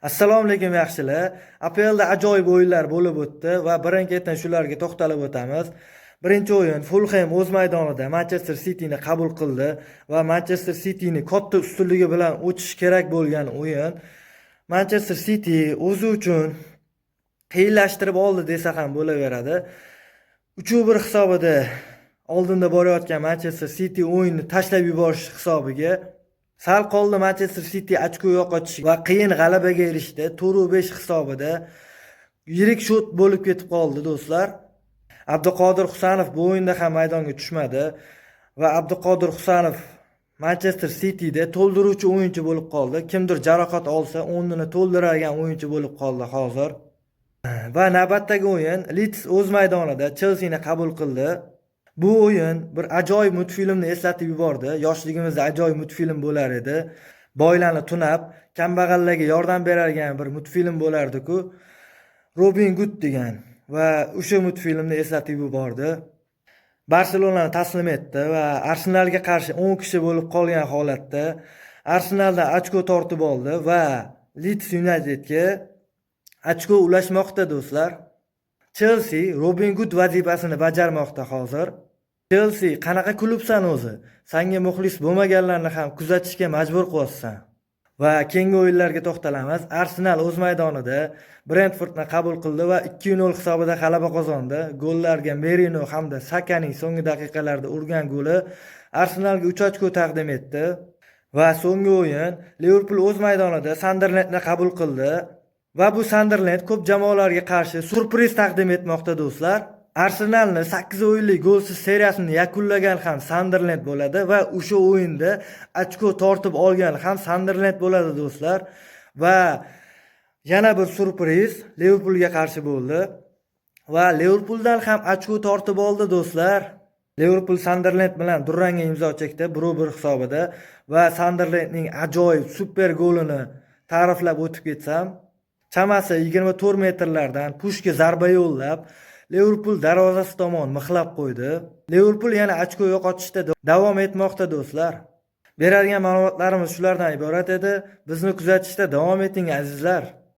Assalomu alaykum yaxshilar. APLda ajoyib o'yinlar bo'lib o'tdi va birin-ketin shularga to'xtalib o'tamiz. Birinchi o'yin Fulham o'z maydonida Manchester Cityni qabul qildi va Manchester Cityni katta ustunligi bilan o'tish kerak bo'lgan o'yin. Manchester City o'zi uchun qiyinlashtirib oldi desa ham bo'laveradi. 3-1 hisobida oldinda borayotgan Manchester City o'yinni tashlab yuborish hisobiga sal qoldi Manchester City ochko yo'qotish va qiyin g'alabaga erishdi. 4-5 hisobida yirik shot bo'lib ketib qoldi do'stlar. Abduqodir Husanov bu o'yinda ham maydonga tushmadi va Abduqodir Husanov Manchester Cityda to'ldiruvchi o'yinchi bo'lib qoldi. Kimdir jarohat olsa, o'rnini to'ldiradigan o'yinchi bo'lib qoldi hozir. Va navbatdagi o'yin Leeds o'z maydonida Chelsea ni qabul qildi. Bu o'yin bir ajoyib multfilmni eslatib yubordi. Yoshligimizda ajoyib multfilm bo'lar edi. Boylarni tunab, kambag'allarga yordam beradigan bir multfilm bo'lardi-ku. Robin Hood degan va o'sha multfilmni eslatib yubordi. Barselonani taslim etdi va Arsenalga qarshi 10 kishi bo'lib qolgan holatda Arsenaldan ochko tortib oldi va Leeds Unitedga ochko ulashmoqda do'stlar. Chelsea Robin Hood vazifasini bajarmoqda hozir. Chelsea qanaqa klubsan o'zi? Senga muxlis bo'lmaganlarni ham kuzatishga majbur qilyapsan. Va keyingi o'yinlarga to'xtalamiz. Arsenal o'z maydonida Brentfordni qabul qildi va 2-0 hisobida g'alaba qozondi. Gollarga Merino hamda Sakaning so'nggi daqiqalarda urgan goli Arsenalga 3 ochko taqdim etdi. Va so'nggi o'yin Liverpool o'z maydonida Sunderlandni qabul qildi. Va bu Sunderland ko'p jamoalarga qarshi surpriz taqdim etmoqda do'stlar. Arsenalni 8 o'yinlik golsiz seriyasini yakunlagan ham Sunderland bo'ladi va o'sha o'yinda ochko tortib olgan ham Sunderland bo'ladi do'stlar. Va yana bir surpriz Liverpoolga qarshi bo'ldi. Va Liverpooldan ham ochko tortib oldi do'stlar. Liverpool Sunderland bilan durangga imzo chekdi 1-1 hisobida va Sunderlandning ajoyib super golini ta'riflab o'tib ketsam, chamasi 24 metrlardan pushga zarba yo'llab Liverpool darvozasi tomon mixlab qo'ydi. Liverpool yana ochko yo'qotishda davom etmoqda do'stlar. Beradigan ma'lumotlarimiz shulardan iborat edi. Bizni kuzatishda davom eting azizlar.